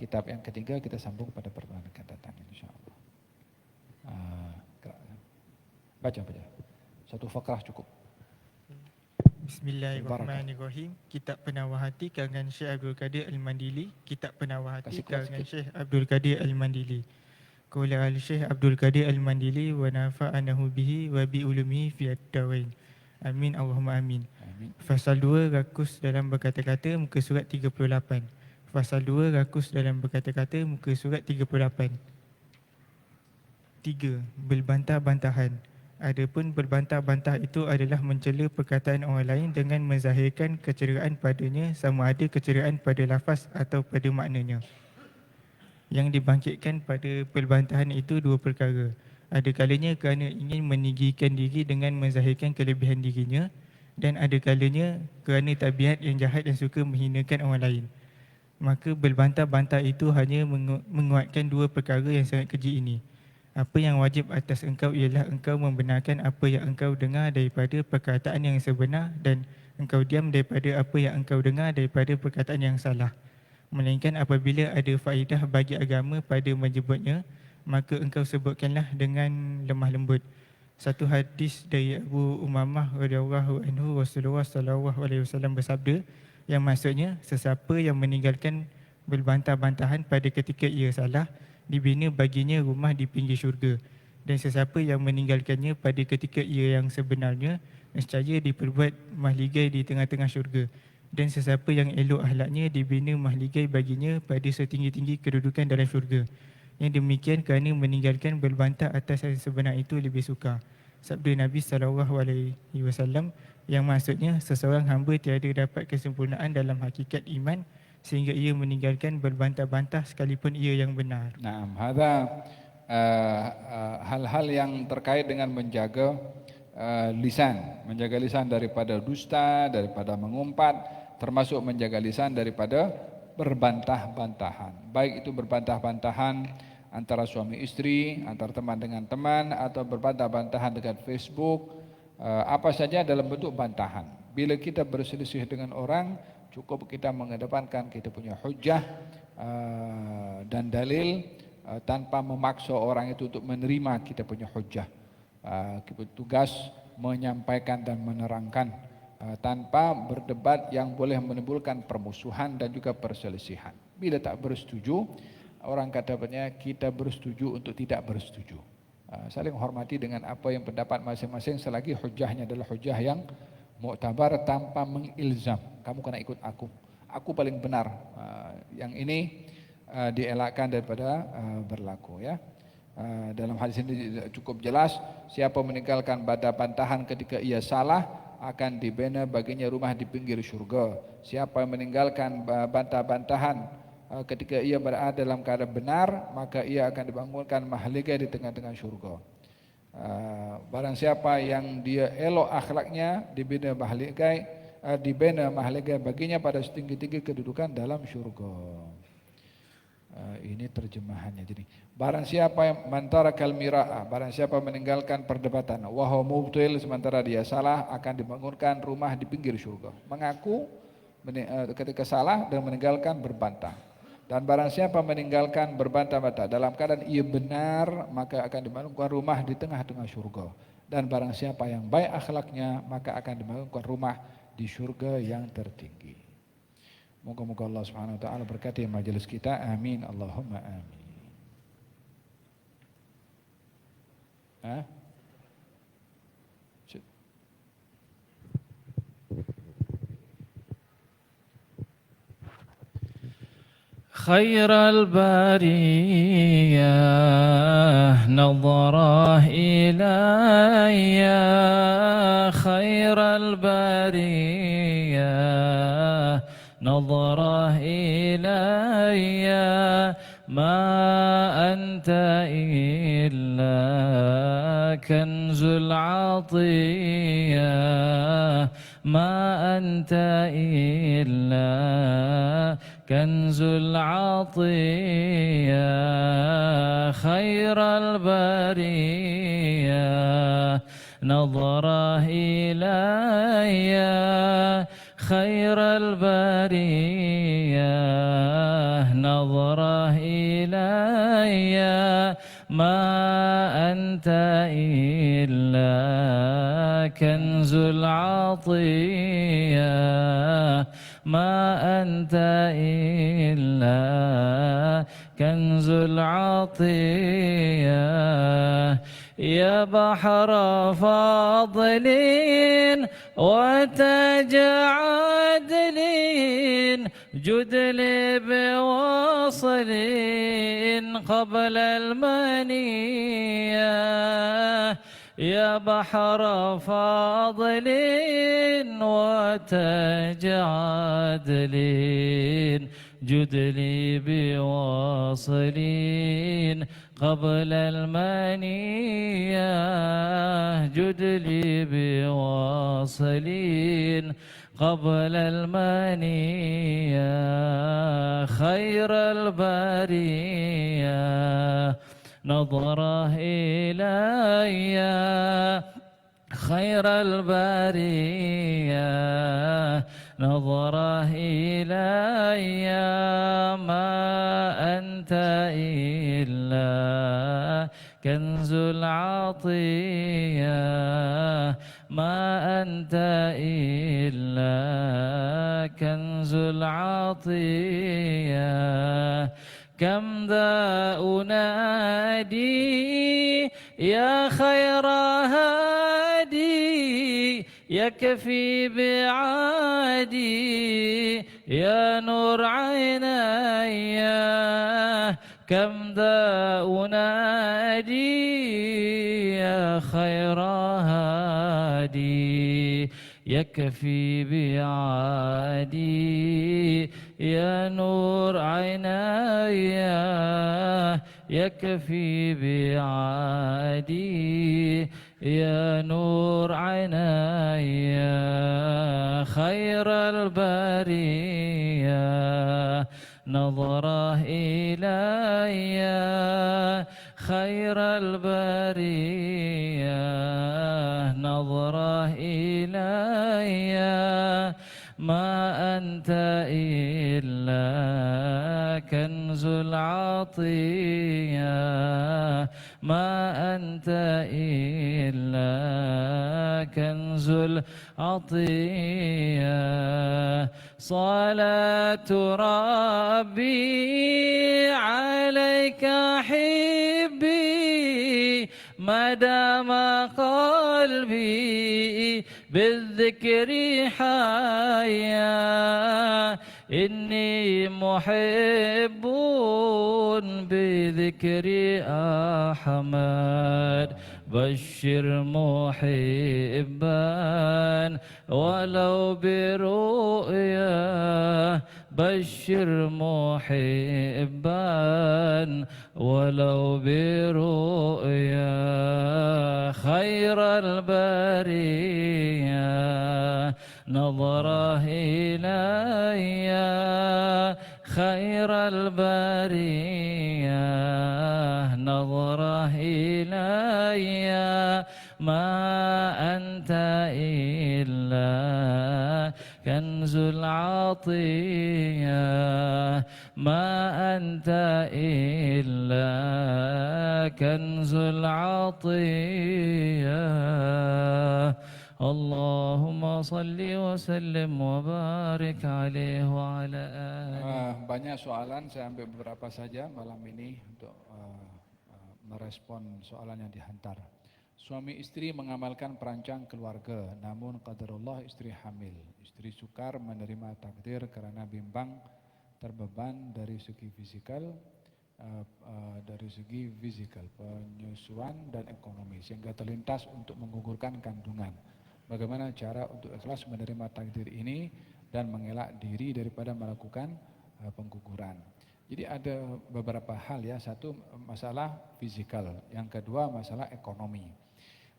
kitab yang ketiga kita sambung pada pertemuan akan datang insyaallah. Baca. Satu fakrah cukup. Bismillahirrahmanirrahim. Kitab Penawar Hati karangan Syekh Abdul Qadir Al-Mandili. Kitab Penawar Hati karangan Syekh Abdul Qadir Al-Mandili. Qala al-Syekh Abdul Qadir Al-Mandili wa nafa'anahu bihi wa bi ulumihi fi ad-darain. Amin Allahumma amin. Fasal 2 rakus dalam berkata-kata muka surat 38. Fasal 2 rakus dalam berkata-kata muka surat 38. 3. Berbantah-bantahan. Adapun berbantah-bantah itu adalah mencela perkataan orang lain dengan menzahirkan keceriaan padanya, sama ada keceriaan pada lafaz atau pada maknanya. Yang dibangkitkan pada perbantahan itu dua perkara. Ada kalanya kerana ingin meninggikan diri dengan menzahirkan kelebihan dirinya, dan ada kalanya kerana tabiat yang jahat dan suka menghinakan orang lain. Maka berbantah-bantah itu hanya menguatkan dua perkara yang sangat keji ini. Apa yang wajib atas engkau ialah engkau membenarkan apa yang engkau dengar daripada perkataan yang sebenar, dan engkau diam daripada apa yang engkau dengar daripada perkataan yang salah. Melainkan apabila ada faedah bagi agama pada menyebutnya, maka engkau sebutkanlah dengan lemah lembut. Satu hadis dari Abu Umamah radhiyallahu anhu, Rasulullah sallallahu alaihi wasallam bersabda, yang maksudnya sesiapa yang meninggalkan berbantah-bantahan pada ketika ia salah, dibina baginya rumah di pinggir syurga. Dan sesiapa yang meninggalkannya pada ketika ia yang sebenarnya, nescaya diperbuat mahligai di tengah-tengah syurga. Dan sesiapa yang elok akhlaknya, dibina mahligai baginya pada setinggi-tinggi kedudukan dalam syurga. Yang demikian kerana meninggalkan berbantah atas yang sebenar itu lebih sukar. Sabda Nabi SAW yang maksudnya seseorang hamba tiada dapat kesempurnaan dalam hakikat iman sehingga ia meninggalkan berbantah-bantah sekalipun ia yang benar. Nah, hal-hal yang terkait dengan menjaga lisan daripada dusta, daripada mengumpat, termasuk menjaga lisan daripada berbantah-bantahan. Baik itu berbantah-bantahan antara suami istri, antara teman dengan teman, atau berbantah-bantahan dekat Facebook, apa saja dalam bentuk bantahan. Bila kita berselisih dengan orang, cukup kita mengedepankan kita punya hujah dan dalil tanpa memaksa orang itu untuk menerima kita punya hujah. Kita tugas menyampaikan dan menerangkan tanpa berdebat yang boleh menimbulkan permusuhan dan juga perselisihan. Bila tak bersetuju, orang katakannya kita bersetuju untuk tidak bersetuju. Saling hormati dengan apa yang pendapat masing-masing selagi hujahnya adalah hujah yang muktabar tanpa mengilzam. Kamu kena ikut aku. Aku paling benar. Yang ini dielakkan daripada berlaku, ya. Dalam hadis ini cukup jelas, siapa meninggalkan bantahan ketika ia salah akan dibina baginya rumah di pinggir syurga. Siapa yang meninggalkan bantah-bantahan ketika ia berada dalam keadaan benar, maka ia akan dibangunkan mahligai di tengah-tengah syurga. Barang siapa yang dia elok akhlaknya, dibina mahligai baginya pada setinggi-tinggi kedudukan dalam syurga. Ini terjemahannya. Jadi barang siapa yang mantarakal mira'ah, barang siapa meninggalkan perdebatan, wa huwa mubtil, sementara dia salah, akan dibangunkan rumah di pinggir syurga. Mengaku ketika salah dan meninggalkan berbantah. Dan barang siapa meninggalkan berbantah-bantah dalam keadaan ia benar, maka akan dibangunkan rumah di tengah-tengah syurga. Dan barang siapa yang baik akhlaknya, maka akan dibangunkan rumah di syurga yang tertinggi. Moga-moga Allah Subhanahu wa taala berkati majelis kita. Amin Allahumma amin. خير البرية نظره إلي خير البرية نظره إلي ما أنت إلا كنز العطية ما أنت إلا كنز العطية خير البرية نظره إلي خير البرية نظرة إلي ما أنت إلا كنز العطية ما أنت إلا كنز العطية يا بحر فضل وتاج عدل جد لي بوصل قبل المنية يا بحر فضل وتاج عدل جد لي بواصلين قبل المنية جد لي بواصلين قبل المنية خير البرية نظرة إلي خير البرية نظرة إلي ما أنت إلا كنز العطية ما أنت إلا كنز العطية كم ذا أنادي يا خير هادي يكفي بعادي يا نور عيني كم ذا أنادي يا خير هادي يكفي بعادي يا نور عيني يكفي بعادي يا نور عيني خير البرية نظرة إلي خير البرية نظرة إلي ما أنت إلا كنز العطية ما أنت إلا كنز العطية صلاة ربي عليك حبي ما دام قلبي بالذكر حيا إني محب بذكر أحمد بشر محبا ولو برؤيا بشر محبا ولو برؤيا خير البرية نظرة إلي خير البرية نظرة إلي ما أنت إلا كنز العطية ما أنت إلا كنز العطية اللهم صل وسلم وبارك عليه وعلى آله. Banyak soalan, saya ambil beberapa saja malam ini untuk merespon soalan yang dihantar. Suami istri mengamalkan perancang keluarga, namun qadarullah istri hamil. Istri sukar menerima takdir karena bimbang terbeban dari segi fisikal, penyusuan dan ekonomi, sehingga terlintas untuk menggugurkan kandungan. Bagaimana cara untuk ikhlas menerima takdir ini dan mengelak diri daripada melakukan pengguguran. Jadi ada beberapa hal ya, satu masalah fisikal, yang kedua masalah ekonomi.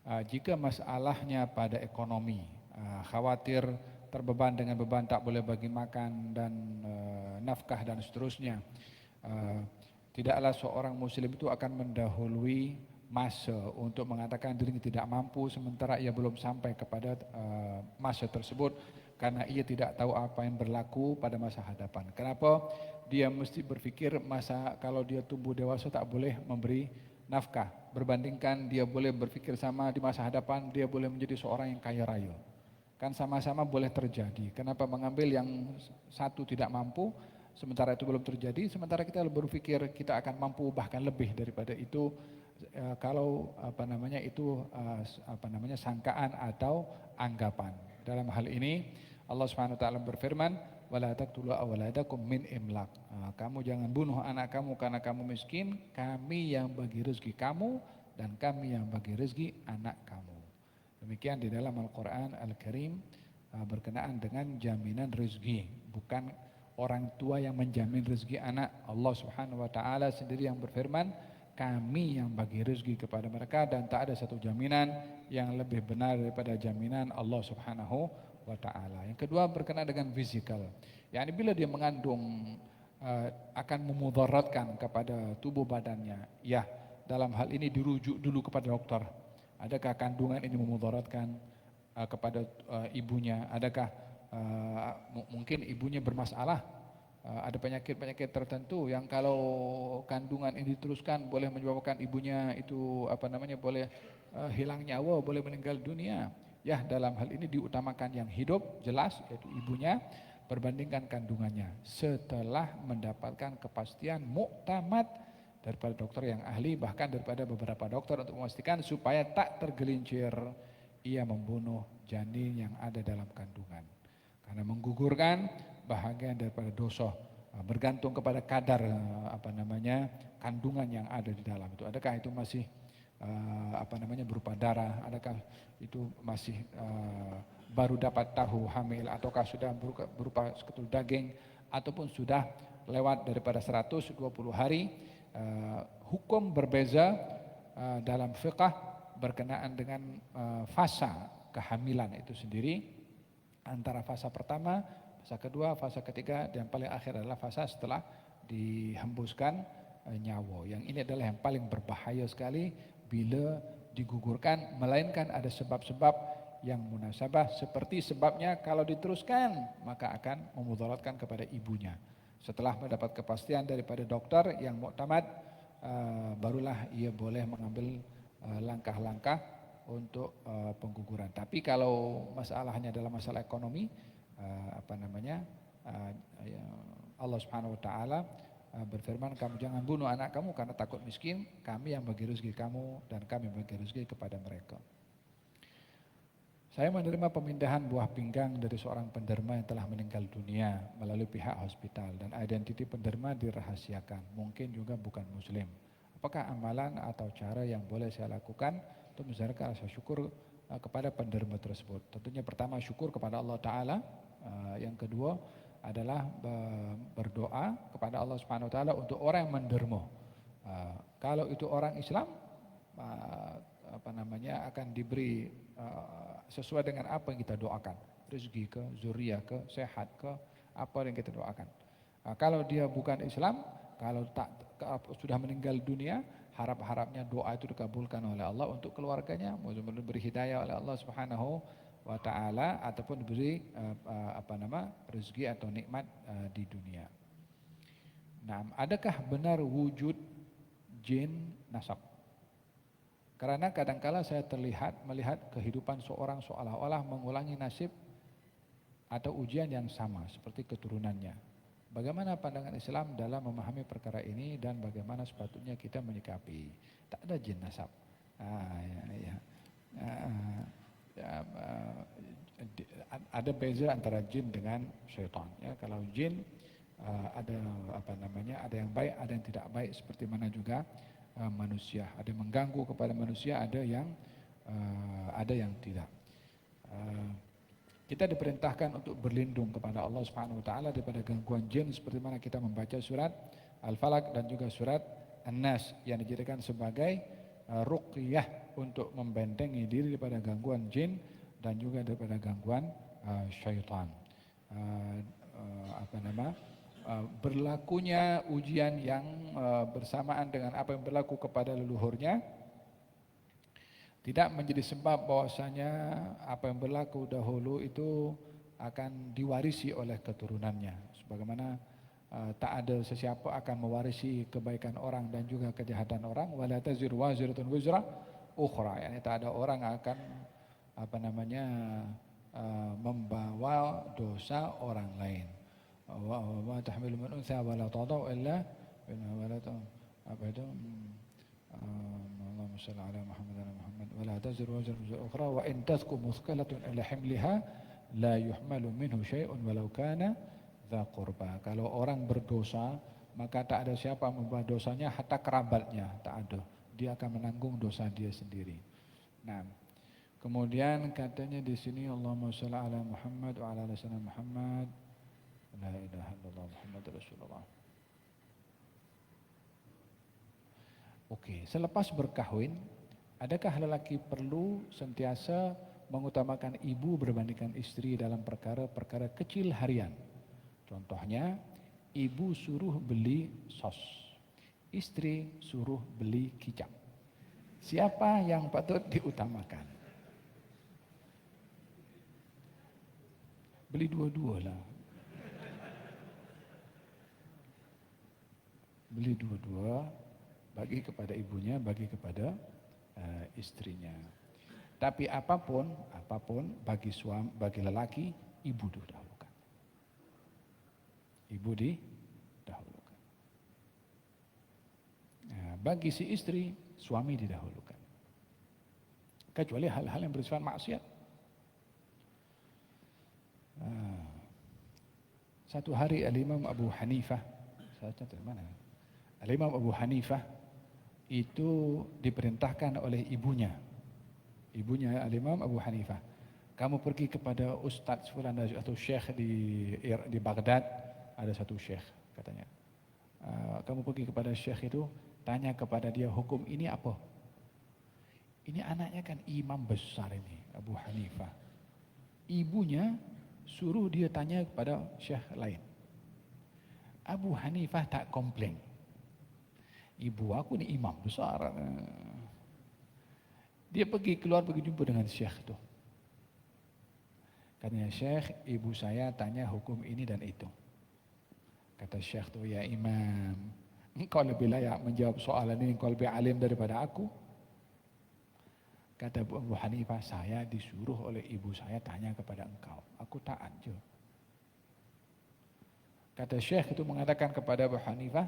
Jika masalahnya pada ekonomi, khawatir terbeban dengan beban tak boleh bagi makan dan nafkah dan seterusnya, tidaklah seorang muslim itu akan mendahului masa untuk mengatakan dirinya tidak mampu sementara ia belum sampai kepada masa tersebut, karena ia tidak tahu apa yang berlaku pada masa hadapan. Kenapa? Dia mesti berfikir kalau dia tumbuh dewasa tak boleh memberi nafkah. Berbandingkan dia boleh berfikir sama di masa hadapan dia boleh menjadi seorang yang kaya raya. Kan sama-sama boleh terjadi. Kenapa mengambil yang satu tidak mampu, sementara itu belum terjadi, sementara kita berpikir kita akan mampu bahkan lebih daripada itu, kalau sangkaan atau anggapan. Dalam hal ini Allah Subhanahu wa taala berfirman, wala taqtulu awladakum min imlaq. Kamu jangan bunuh anak kamu karena kamu miskin, kami yang bagi rezeki kamu dan kami yang bagi rezeki anak kamu. Demikian di dalam Al-Qur'an Al-Karim berkenaan dengan jaminan rezeki, bukan orang tua yang menjamin rezeki anak. Allah Subhanahu wa taala sendiri yang berfirman, kami yang bagi rezeki kepada mereka dan tak ada satu jaminan yang lebih benar daripada jaminan Allah Subhanahu wa ta'ala. Yang kedua berkenaan dengan fisikal, yakni bila dia mengandung akan memudaratkan kepada tubuh badannya, ya dalam hal ini dirujuk dulu kepada dokter. Adakah kandungan ini memudaratkan kepada ibunya? Adakah mungkin ibunya bermasalah, ada penyakit-penyakit tertentu yang kalau kandungan ini diteruskan boleh menyebabkan ibunya itu boleh hilang nyawa, boleh meninggal dunia. Ya, dalam hal ini diutamakan yang hidup jelas yaitu ibunya berbandingkan kandungannya setelah mendapatkan kepastian muktamad daripada dokter yang ahli, bahkan daripada beberapa dokter untuk memastikan supaya tak tergelincir ia membunuh janin yang ada dalam kandungan. Karena menggugurkan bahagian daripada dosa, bergantung kepada kadar kandungan yang ada di dalam itu. Adakah itu masih berupa darah, adakah itu masih baru dapat tahu hamil, ataukah sudah berupa seketul daging, ataupun sudah lewat daripada 120 hari. Hukum berbeza dalam fiqh berkenaan dengan fasa kehamilan itu sendiri, antara fasa pertama, fasa kedua, fasa ketiga, dan paling akhir adalah fasa setelah dihembuskan nyawa. Yang ini adalah yang paling berbahaya sekali bila digugurkan, melainkan ada sebab-sebab yang munasabah, seperti sebabnya kalau diteruskan maka akan memudaratkan kepada ibunya. Setelah mendapat kepastian daripada dokter yang muktamad, barulah ia boleh mengambil langkah-langkah untuk pengguguran. Tapi kalau masalahnya adalah masalah ekonomi, Allah Subhanahu wa taala berfirman, kamu jangan bunuh anak kamu karena takut miskin, kami yang bagi rezeki kamu dan kami bagi rezeki kepada mereka. Saya menerima pemindahan buah pinggang dari seorang penderma yang telah meninggal dunia melalui pihak hospital, dan identiti penderma dirahasiakan, mungkin juga bukan muslim. Apakah amalan atau cara yang boleh saya lakukan untuk menunjukkan rasa syukur kepada penderma tersebut? Tentunya pertama syukur kepada Allah Ta'ala, yang kedua adalah berdoa kepada Allah Subhanahu wa taala untuk orang yang menderma. Kalau itu orang Islam, akan diberi sesuai dengan apa yang kita doakan, rezeki ke, zuriat ke, sehat ke, apa yang kita doakan. Kalau dia bukan Islam, kalau sudah meninggal dunia, harap-harapnya doa itu dikabulkan oleh Allah untuk keluarganya, mudah-mudahan diberi hidayah oleh Allah Subhanahu wa ta'ala, ataupun diberi rezeki atau nikmat di dunia. Nah, adakah benar wujud jin nasab? Karena kadangkala saya melihat kehidupan seorang seolah-olah mengulangi nasib atau ujian yang sama seperti keturunannya. Bagaimana pandangan Islam dalam memahami perkara ini dan bagaimana sepatutnya kita menyikapi? Tak ada jin nasab. Ada beza antara jin dengan syaitan. Ya, kalau jin ada yang baik, ada yang tidak baik, seperti mana juga manusia. Ada yang mengganggu kepada manusia, ada yang tidak. Kita diperintahkan untuk berlindung kepada Allah Subhanahu wa taala daripada gangguan jin, seperti mana kita membaca surat Al-Falaq dan juga surat An-Nas yang dijadikan sebagai ruqyah untuk membentengi diri daripada gangguan jin dan juga daripada gangguan syaitan. Berlakunya ujian yang bersamaan dengan apa yang berlaku kepada leluhurnya tidak menjadi sebab bahwasanya apa yang berlaku dahulu itu akan diwarisi oleh keturunannya. Sebagaimana tak ada sesiapa akan mewarisi kebaikan orang dan juga kejahatan orang. Wala taziru waziratun wizra ukhra. Yani tak ada orang akan membawa dosa orang lain. Wa tahmilu min untha wala tadau illa Allahumma shalli ala Muhammad wa Muhammad wala taziru waziratun ukhra wa in tazku muthqalatun ila himliha la yuhmalu minhu syai'un walau kana dza qurba. Kalau orang berdosa, maka tak ada siapa membawa dosanya, hatta kerabatnya tak ada. Dia akan menanggung dosa dia sendiri. Nah, kemudian katanya di sini Allahumma shalli ala Muhammad wa ala ali sayyidina Muhammad. La ilaha illallah Muhammadur Rasulullah. Oke, selepas berkahwin, adakah lelaki perlu sentiasa mengutamakan ibu berbandingkan istri dalam perkara-perkara kecil harian? Contohnya, ibu suruh beli sos, istri suruh beli kicap. Siapa yang patut diutamakan? Beli dua-dua lah. Beli dua-dua, bagi kepada ibunya, bagi kepada istrinya. Tapi apapun bagi lelaki, ibu didahulukan. Ibu didahulukan. Nah, bagi si istri, suami didahulukan. Kecuali hal-hal yang bersifat maksiat. Satu hari Al-Imam Abu Hanifah, saya catat mana? Al-Imam Abu Hanifah itu diperintahkan oleh ibunya Al-Imam Abu Hanifah, kamu pergi kepada Ustadz Fulan atau Syekh di Baghdad, ada satu Syekh katanya, kamu pergi kepada Syekh itu, tanya kepada dia hukum ini apa. Ini anaknya kan imam besar ini, Abu Hanifah. Ibunya suruh dia tanya kepada Syekh lain. Abu Hanifah tak komplain. Ibu aku ni imam besar. Dia pergi jumpa dengan Syekh tu. Katanya, Syekh, ibu saya tanya hukum ini dan itu. Kata Syekh tu, ya imam, engkau lebih layak menjawab soalan ini, engkau lebih alim daripada aku. Kata Abu Hanifah, saya disuruh oleh ibu saya tanya kepada engkau, aku taat je. Kata Syekh itu mengatakan kepada Abu Hanifah,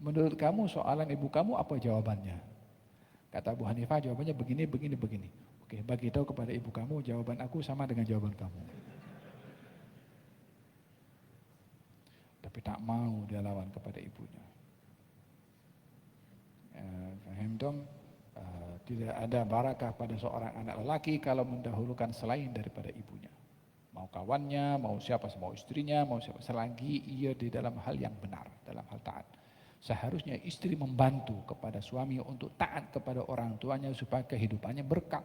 menurut kamu soalan ibu kamu apa jawabannya? Kata Abu Hanifah, jawabannya begini. Oke, bagi tahu kepada ibu kamu, jawaban aku sama dengan jawaban kamu. Tapi tak mau dia lawan kepada ibunya. Faham dong? Tidak ada barakah pada seorang anak lelaki kalau mendahulukan selain daripada ibunya. Mau kawannya, mau siapa, mau istrinya, mau siapa, selagi ia di dalam hal yang benar, dalam hal taat. Seharusnya istri membantu kepada suami untuk taat kepada orang tuanya supaya kehidupannya berkat.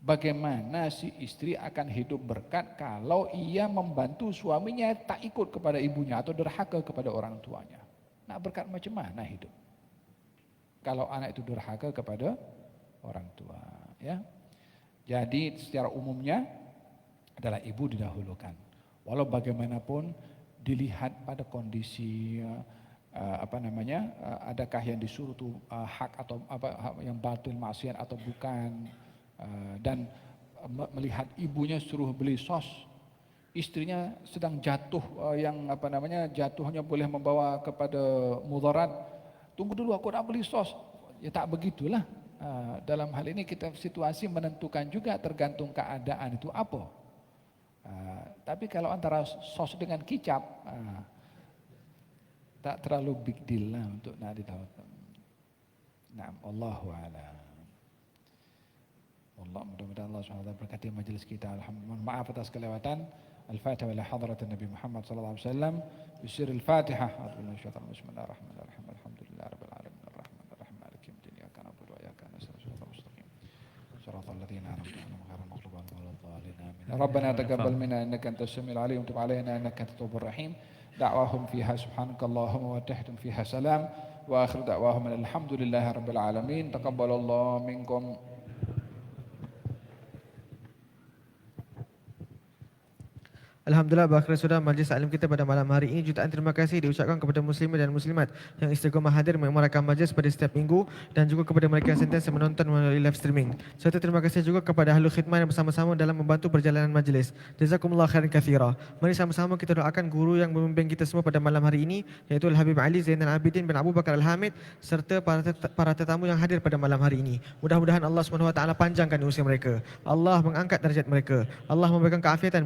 Bagaimana si istri akan hidup berkat kalau ia membantu suaminya tak ikut kepada ibunya atau durhaka kepada orang tuanya? Nak berkat macam mana hidup kalau anak itu durhaka kepada orang tua, ya? Jadi secara umumnya adalah ibu didahulukan. Walau bagaimanapun dilihat pada kondisi adakah yang disuruh itu hak atau yang batil maksiat atau bukan, dan melihat ibunya suruh beli sos, istrinya sedang jatuh jatuhnya boleh membawa kepada mudarat. Tunggu dulu, aku nak beli sos. Ya tak begitulah. Dalam hal ini kita situasi menentukan juga, tergantung keadaan itu apa. Tapi kalau antara sos dengan kicap, tak terlalu big deal lah untuk nak ditawarkan. Nah, Allahu a'lam. Allah, mudah-mudahan Allah SWT berkati majlis kita. Alhamdulillah, maaf atas kelewatan. Al-Fatihah ila hadrat Nabi Muhammad sallallahu alaihi wasallam. Bisir Al-Fatihah. Bismillahirrahmanirrahim. Alhamdulillah rabbil alamin. Arrahmanirrahim. Maliki yaumiddin. Iyyaka na'budu wa iyyaka nasta'in. Shiratal mustaqim. Shiratal ladzina an'amta 'alaihim ghairil maghdubi 'alaihim waladdallin. Amin. Rabbana taqabbal minna innaka antas samiul 'alim wa tub 'alaina innaka antat tawwabur rahim. Da'wahum fiha subhanakallahumma wa tahiyyatuhum fiha salam. Wa akhiru da'wahum alhamdulillahi rabbil alamin. Taqabbalallahu minkum. Alhamdulillah berakhir sudah majlis taklim kita pada malam hari ini. Jutaan terima kasih diucapkan kepada muslimin dan muslimat yang istiqamah hadir memerakam majlis pada setiap minggu dan juga kepada mereka yang sentiasa menonton melalui live streaming. Serta terima kasih juga kepada ahli khidmat yang bersama-sama dalam membantu perjalanan majlis. Jazakumullah khairan katsira. Mari sama-sama kita doakan guru yang membimbing kita semua pada malam hari ini, iaitu Al-Habib Ali Zainal Abidin bin Abu Bakar Al-Hamid, serta para tetamu yang hadir pada malam hari ini. Mudah-mudahan Allah SWT panjangkan usia mereka. Allah mengangkat darjat mereka. Allah memberikan keafiatan